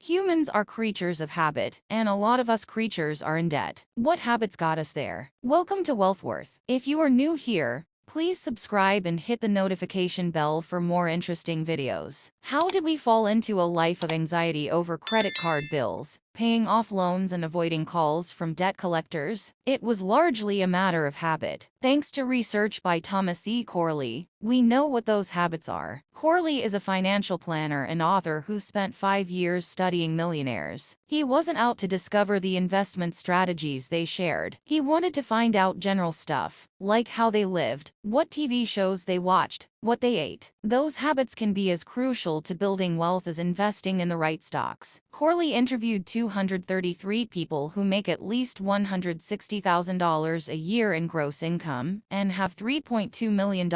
Humans are creatures of habit, and a lot of us creatures are in debt. What habits got us there? Welcome to Wealthworth. If you are new here, please subscribe and hit the notification bell for more interesting videos. How did we fall into a life of anxiety over credit card bills, paying off loans and avoiding calls from debt collectors? It was largely a matter of habit. Thanks to research by Thomas E. Corley, we know what those habits are. Corley is a financial planner and author who spent 5 years studying millionaires. He wasn't out to discover the investment strategies they shared. He wanted to find out general stuff, like how they lived, what TV shows they watched, what they ate. Those habits can be as crucial to building wealth as investing in the right stocks. Corley interviewed 233 people who make at least $160,000 a year in gross income and have $3.2 million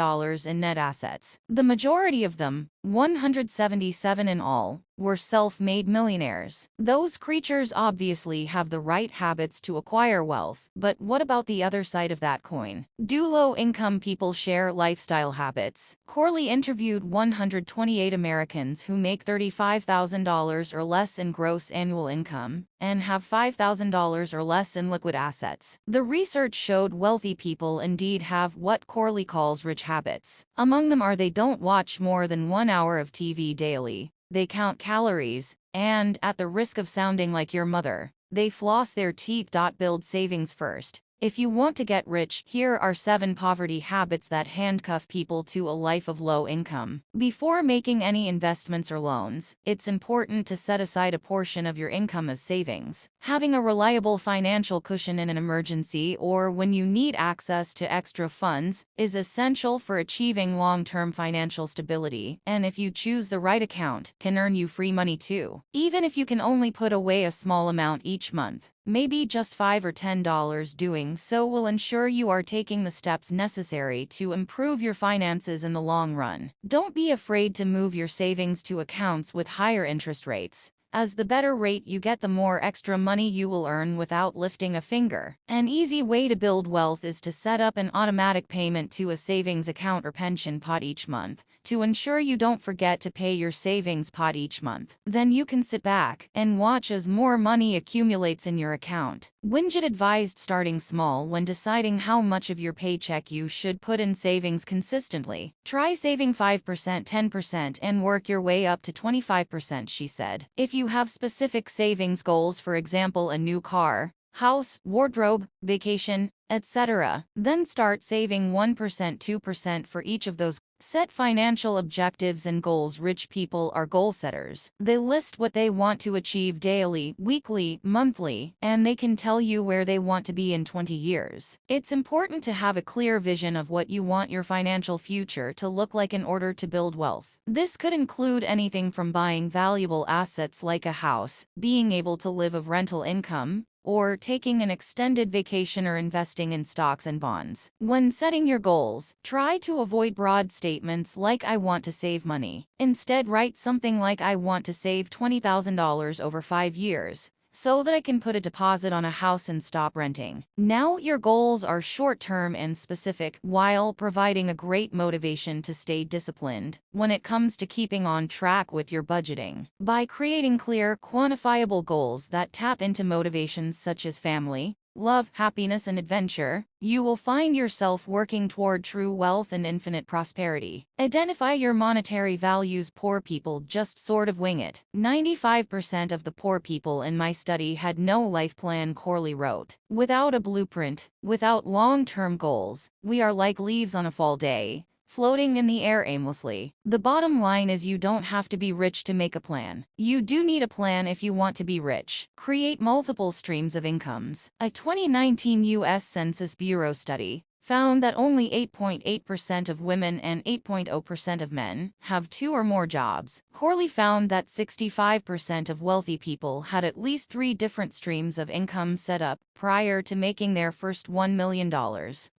in net assets. The majority of them, 177 in all, were self-made millionaires. Those creatures obviously have the right habits to acquire wealth, but what about the other side of that coin? Do low-income people share lifestyle habits? Corley interviewed 128 Americans who make $35,000 or less in gross annual income and have $5,000 or less in liquid assets. The research showed wealthy people indeed have what Corley calls rich habits. Among them are they don't watch more than 1 hour of TV daily, they count calories, and, at the risk of sounding like your mother, they floss their teeth. Build savings first. If you want to get rich, here are 7 poverty habits that handcuff people to a life of low income. Before making any investments or loans, it's important to set aside a portion of your income as savings. Having a reliable financial cushion in an emergency or when you need access to extra funds is essential for achieving long-term financial stability, and if you choose the right account, can earn you free money too. Even if you can only put away a small amount each month, maybe just $5 or $10, doing so will ensure you are taking the steps necessary to improve your finances in the long run. Don't be afraid to move your savings to accounts with higher interest rates, as the better rate you get, the more extra money you will earn without lifting a finger. An easy way to build wealth is to set up an automatic payment to a savings account or pension pot each month, to ensure you don't forget to pay your savings pot each month. Then you can sit back and watch as more money accumulates in your account. Winget advised starting small when deciding how much of your paycheck you should put in savings consistently. Try saving 5%, 10%, and work your way up to 25%, she said. If you have specific savings goals, for example, a new car, house, wardrobe, vacation, etc., then start saving 1%, 2% for each of those. Set financial objectives and goals. Rich people are goal setters. They list what they want to achieve daily, weekly, monthly, and they can tell you where they want to be in 20 years. It's important to have a clear vision of what you want your financial future to look like in order to build wealth. This could include anything from buying valuable assets like a house, being able to live off rental income, or taking an extended vacation or investing in stocks and bonds. When setting your goals, try to avoid broad statements like "I want to save money." Instead, write something like "I want to save $20,000 over 5 years, so that I can put a deposit on a house and stop renting." Now your goals are short-term and specific, while providing a great motivation to stay disciplined when it comes to keeping on track with your budgeting. By creating clear, quantifiable goals that tap into motivations such as family, love, happiness, and adventure, you will find yourself working toward true wealth and infinite prosperity. Identify your monetary values. Poor people just sort of wing it. 95% of the poor people in my study had no life plan, Corley wrote. Without a blueprint, without long-term goals, we are like leaves on a fall day, floating in the air aimlessly. The bottom line is you don't have to be rich to make a plan. You do need a plan if you want to be rich. Create multiple streams of incomes. A 2019 U.S. Census Bureau study found that only 8.8% of women and 8.0% of men have 2 or more jobs. Corley found that 65% of wealthy people had at least 3 different streams of income set up prior to making their first $1 million.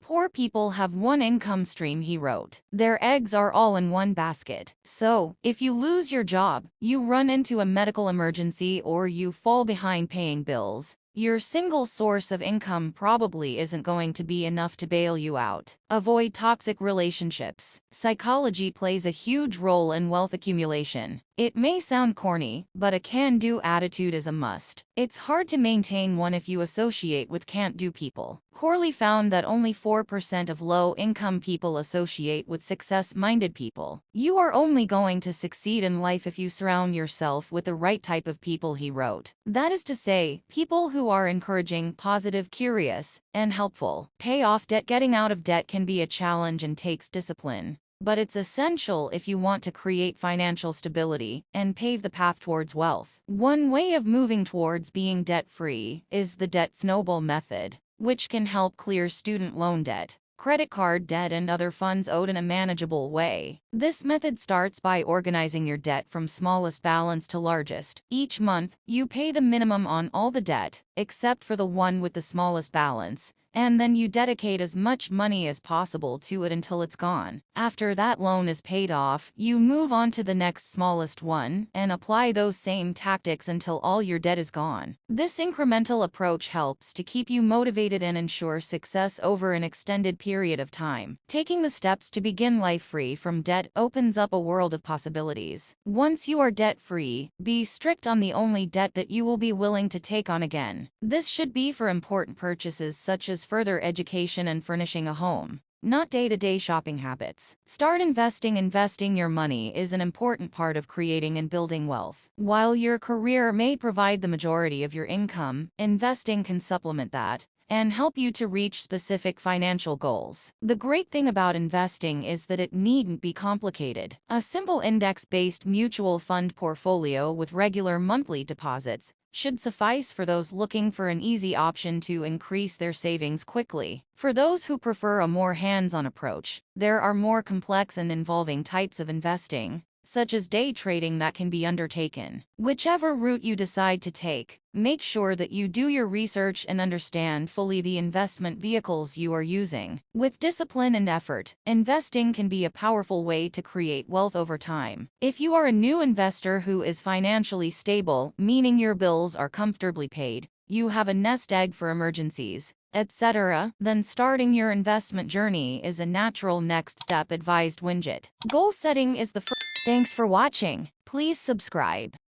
Poor people have one income stream, he wrote. Their eggs are all in one basket. So, if you lose your job, you run into a medical emergency, or you fall behind paying bills, your single source of income probably isn't going to be enough to bail you out. Avoid toxic relationships. Psychology plays a huge role in wealth accumulation. It may sound corny, but a can-do attitude is a must. It's hard to maintain one if you associate with can't-do people. Corley found that only 4% of low-income people associate with success-minded people. You are only going to succeed in life if you surround yourself with the right type of people, he wrote. That is to say, people who are encouraging, positive, curious, and helpful. Pay off debt. Getting out of debt can be a challenge and takes discipline, but it's essential if you want to create financial stability and pave the path towards wealth. One way of moving towards being debt-free is the debt snowball method, which can help clear student loan debt, credit card debt, and other funds owed in a manageable way. This method starts by organizing your debt from smallest balance to largest. Each month, you pay the minimum on all the debt, except for the one with the smallest balance, and then you dedicate as much money as possible to it until it's gone. After that loan is paid off, you move on to the next smallest one and apply those same tactics until all your debt is gone. This incremental approach helps to keep you motivated and ensure success over an extended period of time. Taking the steps to begin life free from debt opens up a world of possibilities. Once you are debt-free, be strict on the only debt that you will be willing to take on again. This should be for important purchases such as further education and furnishing a home, not day-to-day shopping habits. Start investing. Investing your money is an important part of creating and building wealth. While your career may provide the majority of your income, investing can supplement that and help you to reach specific financial goals. The great thing about investing is that it needn't be complicated. A simple index-based mutual fund portfolio with regular monthly deposits should suffice for those looking for an easy option to increase their savings quickly. For those who prefer a more hands-on approach, there are more complex and involving types of investing, such as day trading, that can be undertaken. Whichever route you decide to take, make sure that you do your research and understand fully the investment vehicles you are using. With discipline and effort, investing can be a powerful way to create wealth over time. If you are a new investor who is financially stable, meaning your bills are comfortably paid, you have a nest egg for emergencies, etc., then starting your investment journey is a natural next step, advised Winget. Goal setting is the first. Thanks for watching. Please subscribe.